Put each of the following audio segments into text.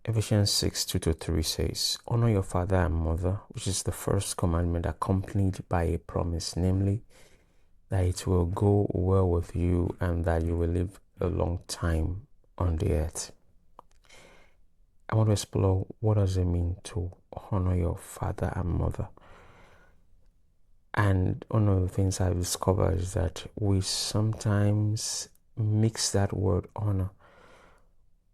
Ephesians 6 2 to 3 says, Honor your father and mother, which is the first commandment accompanied by a promise, namely, that it will go well with you and that you will live a long time on the earth. I want to explore what does it mean to honor your father and mother. And one of the things I've discovered is that we sometimes mix that word honor,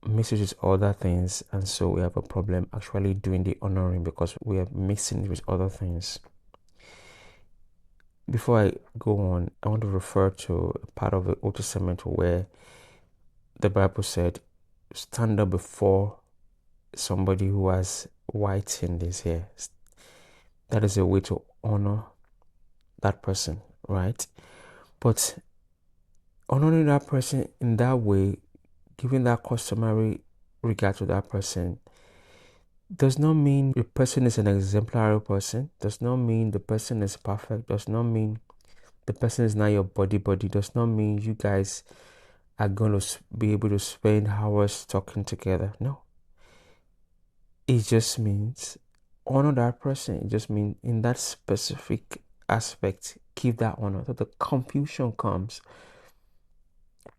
mix it with other things, and so we have a problem actually doing the honoring because we are mixing it with other things. Before I go on, I want to refer to a part of the Old Testament where the Bible said, stand up before somebody who has white in his hair. That is a way to honor that person, right? But honoring that person in that way, giving that customary regard to that person, does not mean the person is an exemplary person, does not mean the person is perfect, does not mean the person is not your buddy, does not mean you guys are going to be able to spend hours talking together. No. It just means honor that person. It just means in that specific aspect, give that honor. So the confusion comes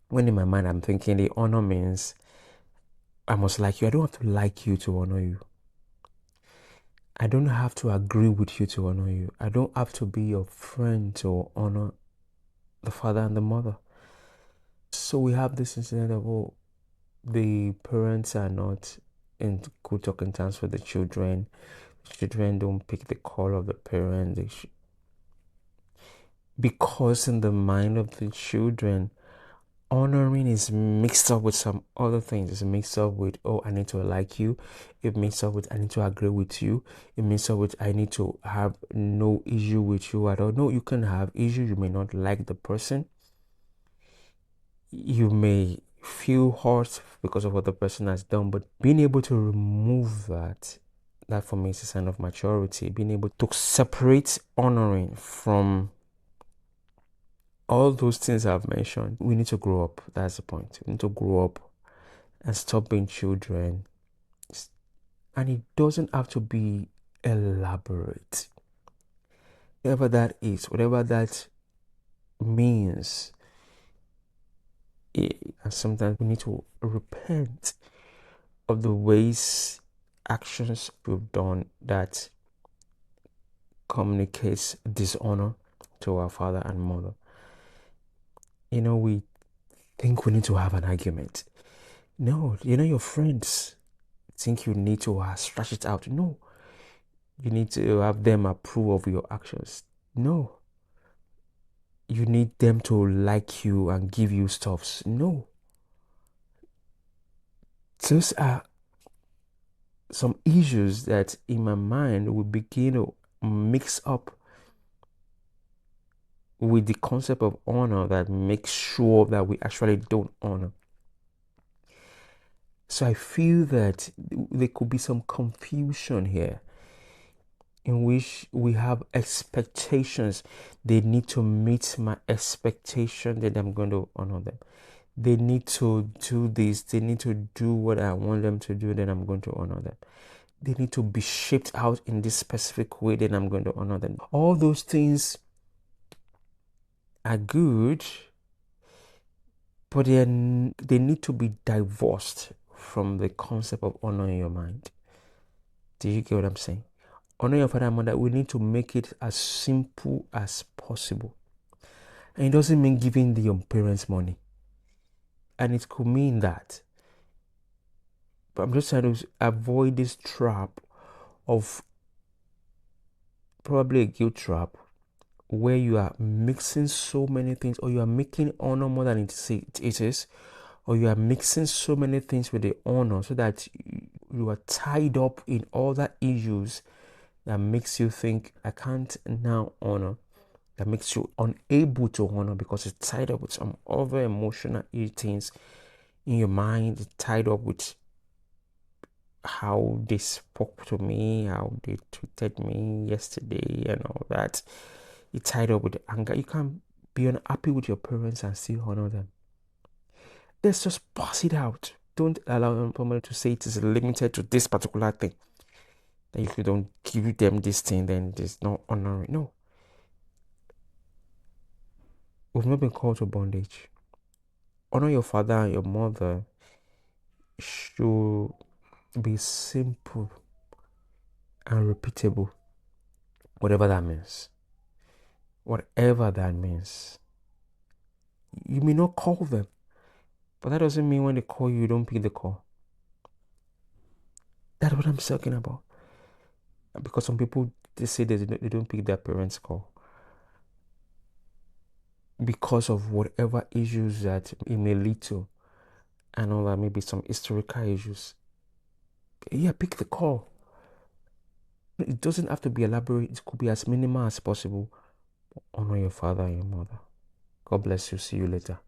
when in my mind I'm thinking the honor means I must like you. I don't have to like you to honor you. I don't have to agree with you to honor you. I don't have to be your friend to honor the father and the mother. So we have this incident of, oh, the parents are not in good talking terms with the children. The children don't pick the call of the parent. Because in the mind of the children, honoring is mixed up with some other things. It's mixed up with, oh, I need to like you. It mixed up with, I need to agree with you. It mixed up with, I need to have no issue with you at all. No, you can have issue. You may not like the person. You may feel hurt because of what the person has done, but being able to remove that for me is a sign of maturity. Being able to separate honoring from all those things I've mentioned. We need to grow up. That's the point. We need to grow up and stop being children. And it doesn't have to be elaborate. Whatever that is, whatever that means, and sometimes we need to repent of the ways, actions we've done that communicates dishonor to our father and mother. We think we need to have an argument. No, your friends think you need to stretch it out. No, you need to have them approve of your actions. No, you need them to like you and give you stuffs. No, those are some issues that in my mind will begin to mix up with the concept of honor that makes sure that we actually don't honor. So I feel that there could be some confusion here in which we have expectations. They need to meet my expectation that I'm going to honor them. They need to do this. They need to do what I want them to do, then I'm going to honor them. They need to be shaped out in this specific way, then I'm going to honor them. All those things are good, but they need to be divorced from the concept of honor in your mind. Do you get what I'm saying? Honor your father and mother, we need to make it as simple as possible. And it doesn't mean giving your parents money. And it could mean that. But I'm just trying to avoid this trap of probably a guilt trap where you are mixing so many things, or you are making honor more than it is, or you are mixing so many things with the honor so that you are tied up in all the issues that makes you think I can't now honor, that makes you unable to honor because it's tied up with some other emotional things in your mind. It's tied up with how they spoke to me, how they treated me yesterday and all that. It's tied up with anger. You can't be unhappy with your parents and still honor them. Let's just pass it out. don't allow somebody to say it is limited to this particular thing. That if you don't give them this thing, then there's no honoring. No. We've not been called to bondage. Honor your father and your mother should be simple and repeatable. Whatever that means. Whatever that means. You may not call them, but that doesn't mean when they call you, you don't pick the call. That's what I'm talking about. Because some people, they say they don't pick their parents' call because of whatever issues that it may lead to. I know that maybe some historical issues. Yeah, pick the call. It doesn't have to be elaborate. It could be as minimal as possible. Honor your father and your mother. God bless you. See you later.